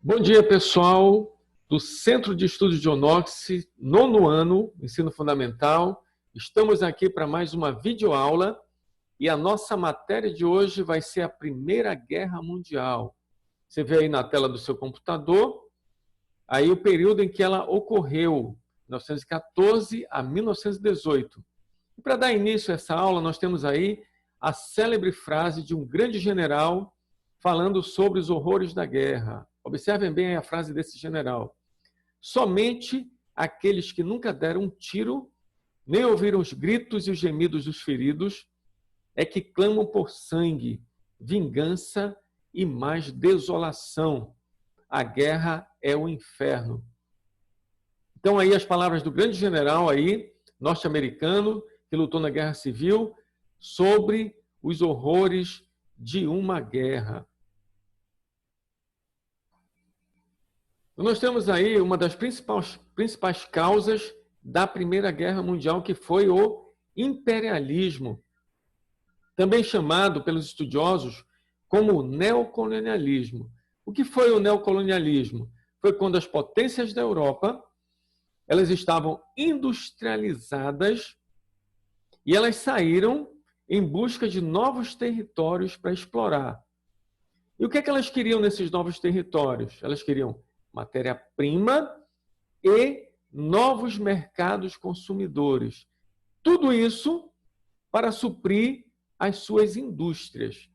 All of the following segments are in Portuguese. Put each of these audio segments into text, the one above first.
Bom dia, pessoal do Centro de Estudos de Onox, nono ano, Ensino Fundamental. Estamos aqui para mais uma videoaula e a nossa matéria de hoje vai ser a Primeira Guerra Mundial. Você vê aí na tela do seu computador, aí o período em que ela ocorreu, 1914 a 1918. E para dar início a essa aula, nós temos aí a célebre frase de um grande general falando sobre os horrores da guerra. Observem bem a frase desse general. Somente aqueles que nunca deram um tiro, nem ouviram os gritos e os gemidos dos feridos, é que clamam por sangue, vingança e mais desolação. A guerra é o inferno. Então aí as palavras do grande general aí, norte-americano, que lutou na Guerra Civil, sobre os horrores de uma guerra. Nós temos aí uma das principais causas da Primeira Guerra Mundial, que foi o imperialismo, também chamado pelos estudiosos como neocolonialismo. O que foi o neocolonialismo? Foi quando as potências da Europa elas estavam industrializadas e elas saíram em busca de novos territórios para explorar. E o que é que elas queriam nesses novos territórios? Elas queriam matéria-prima e novos mercados consumidores. Tudo isso para suprir as suas indústrias.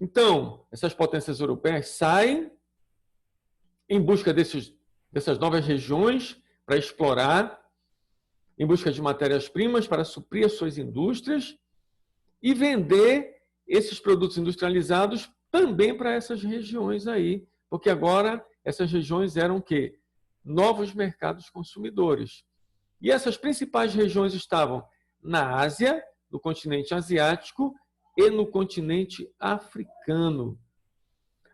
Então, essas potências europeias saem em busca dessas novas regiões para explorar, em busca de matérias-primas para suprir as suas indústrias e vender esses produtos industrializados também para essas regiões aí, porque agora essas regiões eram o quê? Novos mercados consumidores. E essas principais regiões estavam na Ásia, no continente asiático e no continente africano.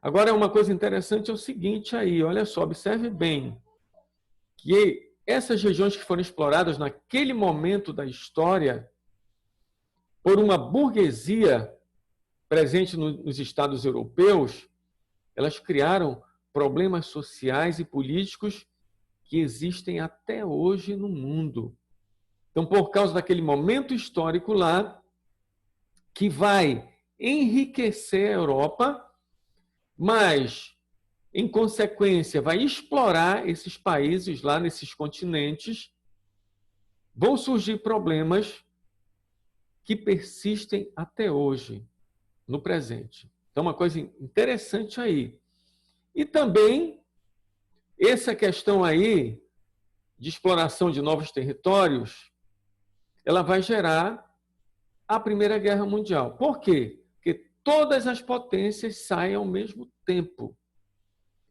Agora, uma coisa interessante é o seguinte aí, olha só, observe bem, que essas regiões que foram exploradas naquele momento da história por uma burguesia presente nos estados europeus, elas criaram problemas sociais e políticos que existem até hoje no mundo. Então, por causa daquele momento histórico lá, que vai enriquecer a Europa, mas, em consequência, vai explorar esses países lá nesses continentes, vão surgir problemas que persistem até hoje, no presente. Então, uma coisa interessante aí. E também, essa questão aí de exploração de novos territórios, ela vai gerar a Primeira Guerra Mundial. Por quê? Porque todas as potências saem ao mesmo tempo.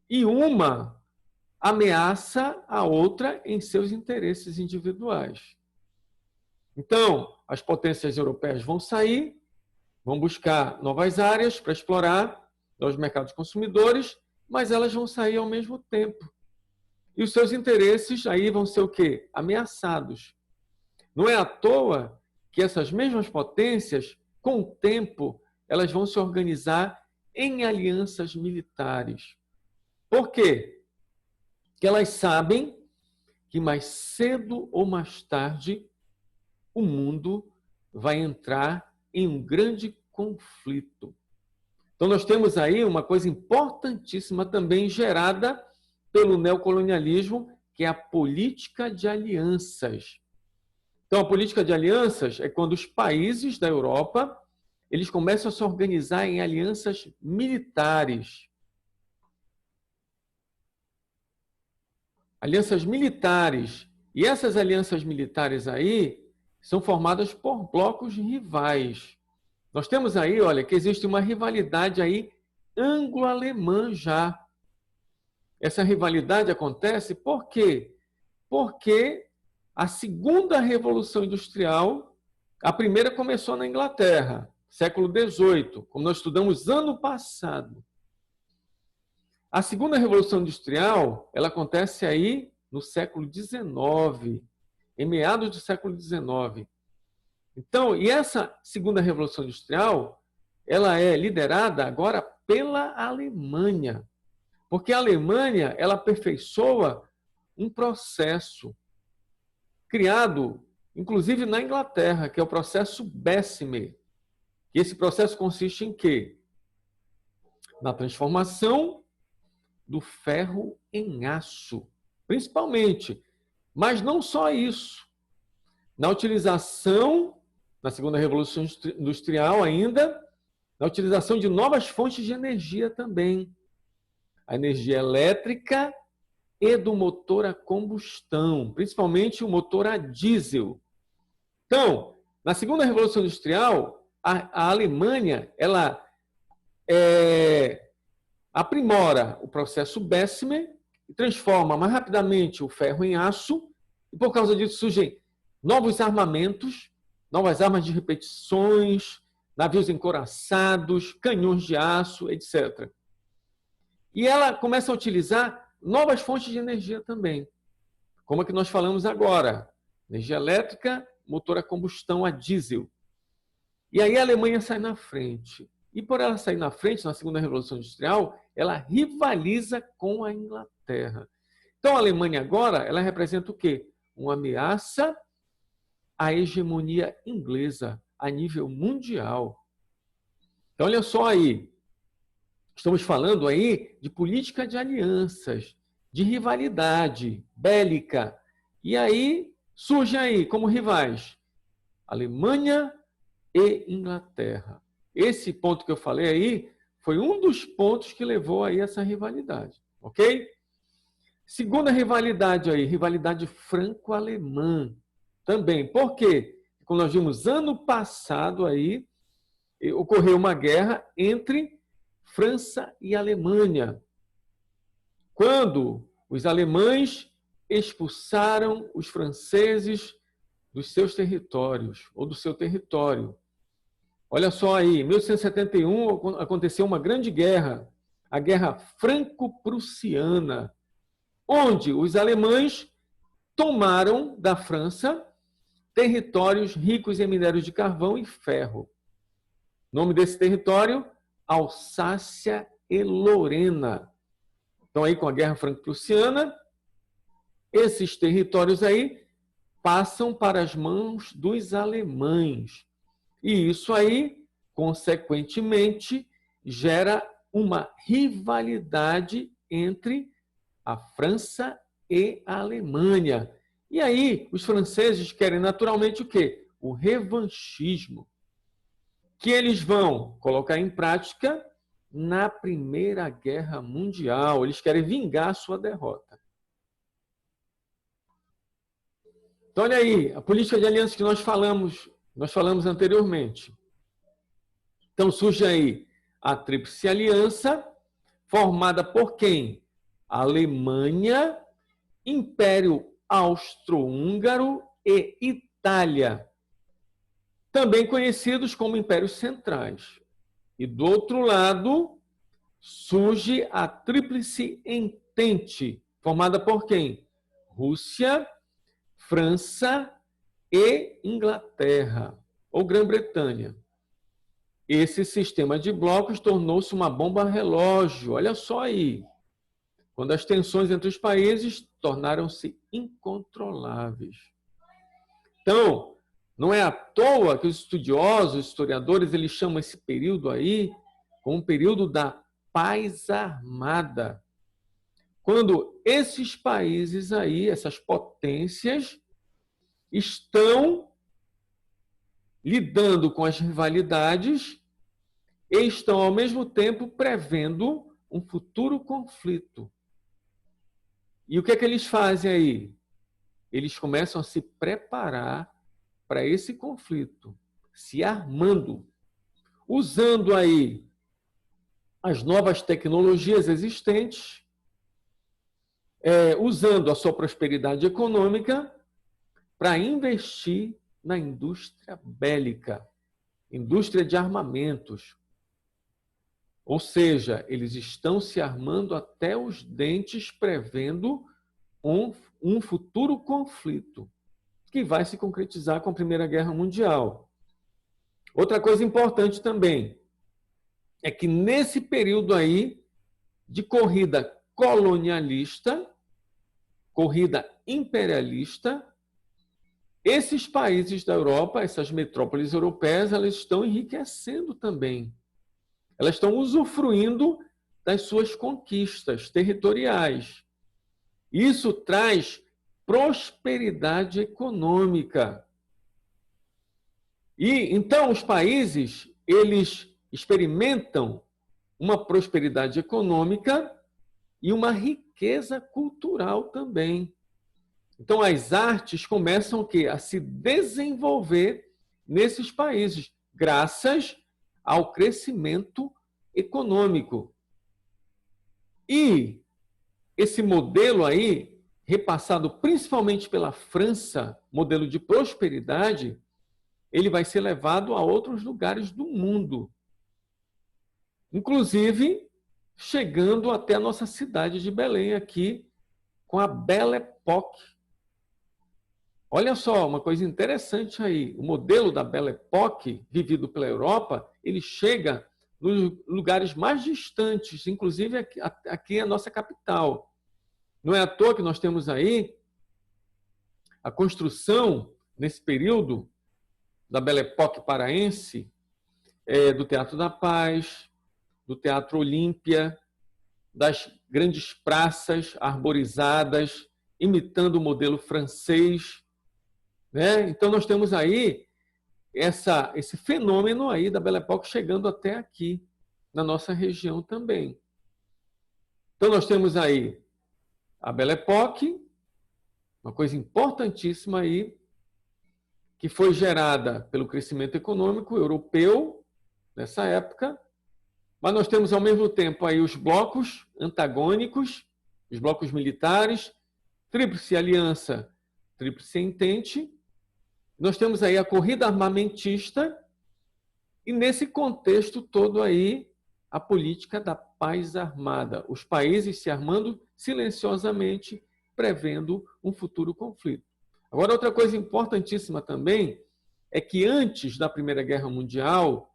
E uma ameaça a outra em seus interesses individuais. Então, as potências europeias vão sair, vão buscar novas áreas para explorar, novos mercados consumidores, mas elas vão sair ao mesmo tempo. E os seus interesses aí vão ser o quê? Ameaçados. Não é à toa que essas mesmas potências, com o tempo, elas vão se organizar em alianças militares. Por quê? Porque elas sabem que mais cedo ou mais tarde o mundo vai entrar em um grande conflito. Então, nós temos aí uma coisa importantíssima também gerada pelo neocolonialismo, que é a política de alianças. Então, a política de alianças é quando os países da Europa eles começam a se organizar em alianças militares. Alianças militares. E essas alianças militares aí são formadas por blocos rivais. Nós temos aí, olha, que existe uma rivalidade aí anglo-alemã já. Essa rivalidade acontece por quê? Porque a segunda revolução industrial, a primeira começou na Inglaterra, século XVIII, como nós estudamos ano passado. A segunda revolução industrial, ela acontece aí no século XIX, em meados do século XIX. Então, e essa segunda revolução industrial, ela é liderada agora pela Alemanha. Porque a Alemanha, ela aperfeiçoa um processo criado, inclusive na Inglaterra, que é o processo Bessemer. E esse processo consiste em quê? Na transformação do ferro em aço, principalmente. Mas não só isso. Na utilização, na segunda revolução industrial ainda, na utilização de novas fontes de energia também. A energia elétrica e do motor a combustão, principalmente o motor a diesel. Então, na segunda revolução industrial, a Alemanha ela aprimora o processo Bessemer e transforma mais rapidamente o ferro em aço, e por causa disso surgem novos armamentos, novas armas de repetições, navios encouraçados, canhões de aço, etc. E ela começa a utilizar novas fontes de energia também, como a que nós falamos agora, energia elétrica, motor a combustão a diesel. E aí a Alemanha sai na frente. E por ela sair na frente, na segunda revolução industrial, ela rivaliza com a Inglaterra. Então a Alemanha agora, ela representa o quê? Uma ameaça à hegemonia inglesa a nível mundial. Então olha só aí, estamos falando aí de política de alianças, de rivalidade bélica. E aí surgem aí como rivais Alemanha e Inglaterra. Esse ponto que eu falei aí foi um dos pontos que levou aí essa rivalidade, ok? Segunda rivalidade aí, rivalidade franco-alemã também. Por quê? Como nós vimos ano passado aí, ocorreu uma guerra entre França e Alemanha, quando os alemães expulsaram os franceses dos seus territórios, ou do seu território. Olha só aí, em 1871 aconteceu uma grande guerra, a Guerra Franco-Prussiana, onde os alemães tomaram da França territórios ricos em minérios de carvão e ferro. O nome desse território, Alsácia e Lorena. Então, aí com a Guerra Franco-Prussiana, esses territórios aí passam para as mãos dos alemães. E isso aí, consequentemente, gera uma rivalidade entre a França e a Alemanha. E aí, os franceses querem naturalmente o quê? O revanchismo, que eles vão colocar em prática na Primeira Guerra Mundial. Eles querem vingar a sua derrota. Então, olha aí, a política de aliança que nós falamos anteriormente. Então, surge aí a Tríplice Aliança, formada por quem? Alemanha, Império Austro-Húngaro e Itália, também conhecidos como Impérios Centrais. E do outro lado, surge a Tríplice Entente, formada por quem? Rússia, França e Inglaterra, ou Grã-Bretanha. Esse sistema de blocos tornou-se uma bomba relógio. Olha só aí, quando as tensões entre os países tornaram-se incontroláveis. Então, não é à toa que os estudiosos, os historiadores, eles chamam esse período aí como um período da paz armada. Quando esses países aí, essas potências, estão lidando com as rivalidades e estão, ao mesmo tempo, prevendo um futuro conflito. E o que é que eles fazem aí? Eles começam a se preparar para esse conflito, se armando, usando aí as novas tecnologias existentes, usando a sua prosperidade econômica para investir na indústria bélica, indústria de armamentos. Ou seja, eles estão se armando até os dentes, prevendo um futuro conflito, que vai se concretizar com a Primeira Guerra Mundial. Outra coisa importante também é que nesse período aí de corrida colonialista, corrida imperialista, esses países da Europa, essas metrópoles europeias, elas estão enriquecendo também. Elas estão usufruindo das suas conquistas territoriais. Isso traz prosperidade econômica. E então os países, eles experimentam uma prosperidade econômica e uma riqueza cultural também. Então as artes começam o quê? A se desenvolver nesses países, graças ao crescimento econômico. E esse modelo aí, repassado principalmente pela França, modelo de prosperidade, ele vai ser levado a outros lugares do mundo. Inclusive, chegando até a nossa cidade de Belém aqui, com a Belle Époque. Olha só, uma coisa interessante aí. O modelo da Belle Époque, vivido pela Europa, ele chega nos lugares mais distantes, inclusive aqui é a nossa capital. Não é à toa que nós temos aí a construção, nesse período, da Belle Époque paraense, do Teatro da Paz, do Teatro Olímpia, das grandes praças arborizadas, imitando o modelo francês. Né? Então, nós temos aí esse fenômeno aí da Belle Époque chegando até aqui, na nossa região também. Então, nós temos aí a Belle Époque, uma coisa importantíssima aí, que foi gerada pelo crescimento econômico europeu nessa época, mas nós temos ao mesmo tempo aí os blocos antagônicos, os blocos militares, Tríplice Aliança, Tríplice Entente, nós temos aí a corrida armamentista e nesse contexto todo aí a política da paz armada, os países se armando silenciosamente, prevendo um futuro conflito. Agora, outra coisa importantíssima também é que antes da Primeira Guerra Mundial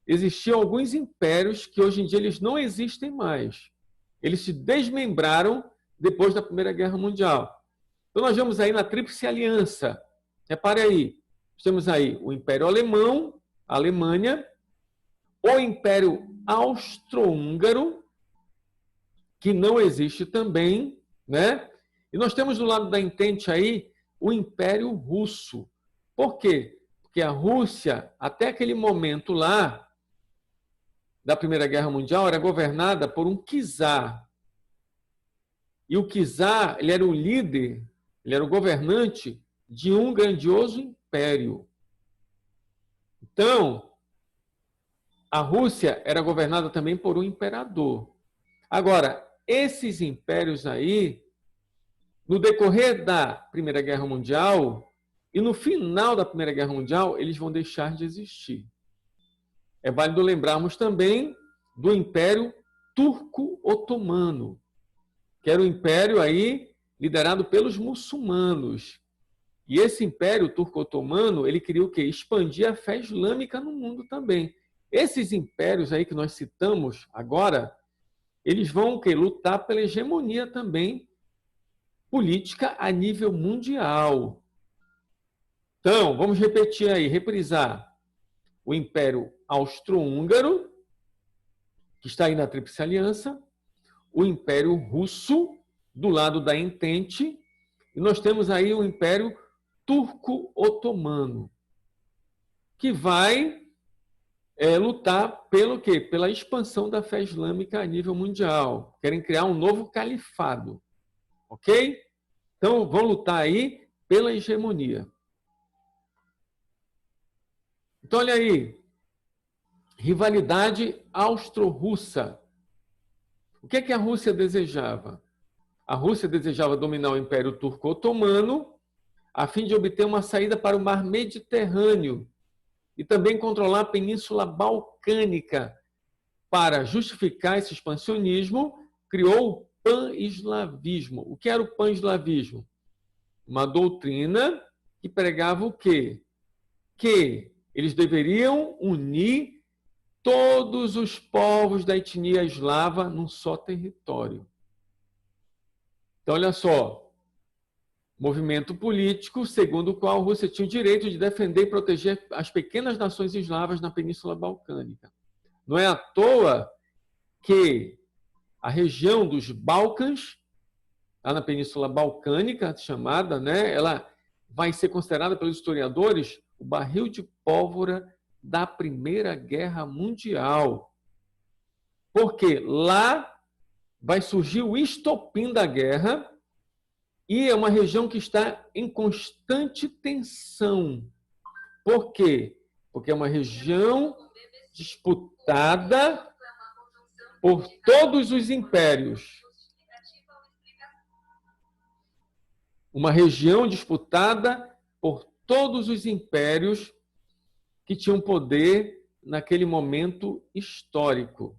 existiam alguns impérios que hoje em dia eles não existem mais. Eles se desmembraram depois da Primeira Guerra Mundial. Então nós vemos aí na Tríplice Aliança. Repare aí, temos aí o Império Alemão, a Alemanha, o Império Austro-Húngaro, que não existe também, né? E nós temos do lado da Entente aí o Império Russo. Por quê? Porque a Rússia, até aquele momento lá, da Primeira Guerra Mundial, era governada por um czar. E o czar, ele era o líder, ele era o governante de um grandioso império. Então, a Rússia era governada também por um imperador. Agora, esses impérios aí, no decorrer da Primeira Guerra Mundial e no final da Primeira Guerra Mundial, eles vão deixar de existir. É válido lembrarmos também do Império Turco-Otomano, que era um império aí liderado pelos muçulmanos. E esse Império Turco-Otomano, ele queria o quê? Expandir a fé islâmica no mundo também. Esses impérios aí que nós citamos agora, eles vão o quê? Lutar pela hegemonia também política a nível mundial. Então, vamos repetir aí, reprisar. O Império Austro-Húngaro, que está aí na Tríplice Aliança, o Império Russo, do lado da Entente, e nós temos aí o Império Turco-Otomano, que vai lutar pelo quê? Pela expansão da fé islâmica a nível mundial. Querem criar um novo califado. Ok? Então, vão lutar aí pela hegemonia. Então, olha aí. Rivalidade austro-russa. O que é que a Rússia desejava? A Rússia desejava dominar o Império Turco-Otomano a fim de obter uma saída para o Mar Mediterrâneo e também controlar a Península Balcânica. Para justificar esse expansionismo, criou o pan-eslavismo. O que era o pan-eslavismo? Uma doutrina que pregava o quê? Que eles deveriam unir todos os povos da etnia eslava num só território. Então, olha só, movimento político segundo o qual a Rússia tinha o direito de defender e proteger as pequenas nações eslavas na Península Balcânica. Não é à toa que a região dos Balcãs, lá na Península Balcânica, chamada, né, ela vai ser considerada pelos historiadores o barril de pólvora da Primeira Guerra Mundial. Porque lá vai surgir o estopim da guerra e é uma região que está em constante tensão. Por quê? Porque é uma região disputada por todos os impérios. Uma região disputada por todos os impérios que tinham poder naquele momento histórico.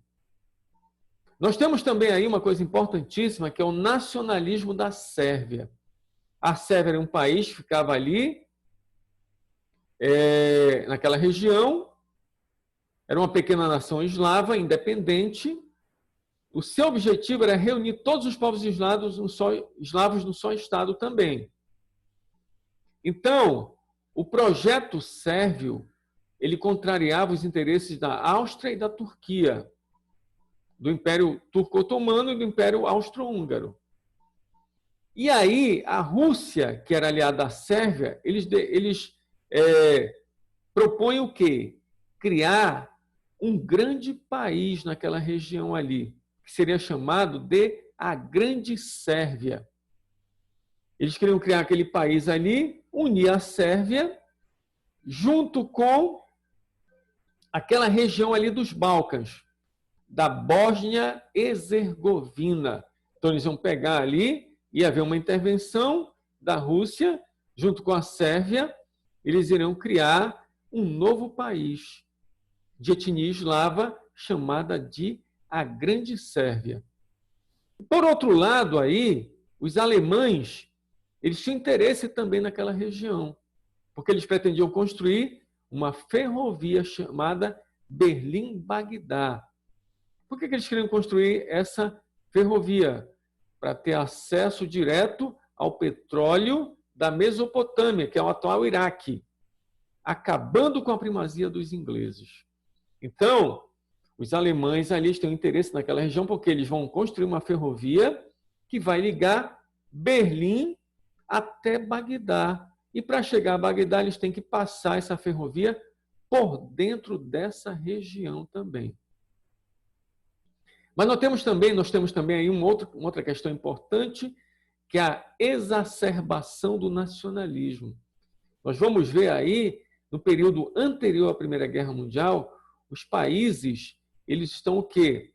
Nós temos também aí uma coisa importantíssima, que é o nacionalismo da Sérvia. A Sérvia era um país que ficava ali, naquela região, era uma pequena nação eslava, independente. O seu objetivo era reunir todos os povos eslavos num só Estado também. Então, o projeto sérvio, ele contrariava os interesses da Áustria e da Turquia, do Império Turco-Otomano e do Império Austro-Húngaro. E aí, a Rússia, que era aliada à Sérvia, eles propõem o quê? Criar um grande país naquela região ali, que seria chamado de a Grande Sérvia. Eles queriam criar aquele país ali, unir a Sérvia, junto com aquela região ali dos Balcãs, da Bósnia-Herzegovina. Então, eles iam pegar ali, ia haver uma intervenção da Rússia, junto com a Sérvia, eles iriam criar um novo país de etnia eslava, chamada de a Grande Sérvia. Por outro lado, aí, os alemães, eles tinham interesse também naquela região, porque eles pretendiam construir uma ferrovia chamada Berlim-Bagdá. Por que eles queriam construir essa ferrovia? Para ter acesso direto ao petróleo da Mesopotâmia, que é o atual Iraque, acabando com a primazia dos ingleses. Então, os alemães ali têm interesse naquela região porque eles vão construir uma ferrovia que vai ligar Berlim até Bagdá. E para chegar a Bagdá, eles têm que passar essa ferrovia por dentro dessa região também. Mas nós temos também aí uma outra questão importante, que é a exacerbação do nacionalismo. Nós vamos ver aí, no período anterior à Primeira Guerra Mundial, os países, eles estão o quê?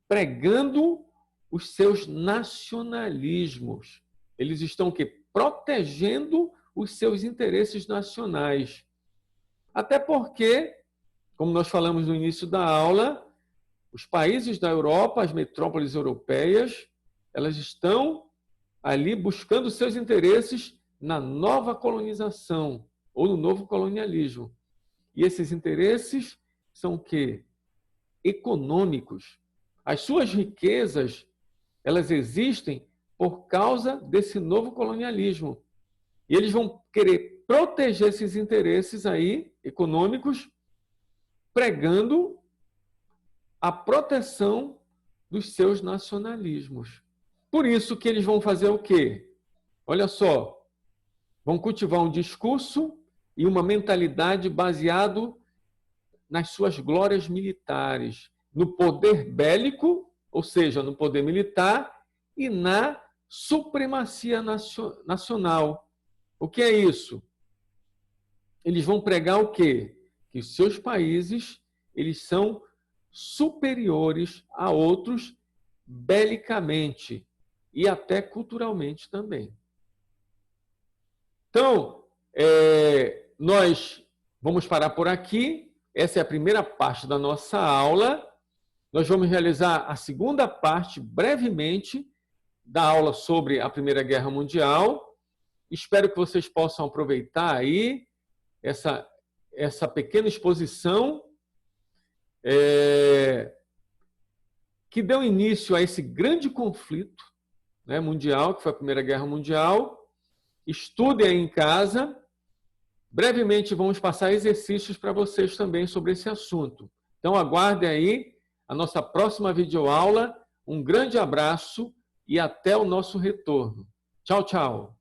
Pregando os seus nacionalismos. Eles estão o quê? Protegendo os seus interesses nacionais. Até porque, como nós falamos no início da aula, os países da Europa, as metrópoles europeias, elas estão ali buscando seus interesses na nova colonização ou no novo colonialismo. E esses interesses são o quê? Econômicos. As suas riquezas, elas existem por causa desse novo colonialismo. E eles vão querer proteger esses interesses aí econômicos, pregando a proteção dos seus nacionalismos. Por isso que eles vão fazer o quê? Olha só, vão cultivar um discurso e uma mentalidade baseado nas suas glórias militares, no poder bélico, ou seja, no poder militar, e na supremacia nacional. O que é isso? Eles vão pregar o quê? Que os seus países, eles são superiores a outros belicamente e até culturalmente também. Então, nós vamos parar por aqui. Essa é a primeira parte da nossa aula. Nós vamos realizar a segunda parte, brevemente, da aula sobre a Primeira Guerra Mundial. Espero que vocês possam aproveitar aí essa pequena exposição que deu início a esse grande conflito né, mundial, que foi a Primeira Guerra Mundial. Estudem aí em casa. Brevemente vamos passar exercícios para vocês também sobre esse assunto. Então aguardem aí a nossa próxima videoaula. Um grande abraço e até o nosso retorno. Tchau, tchau.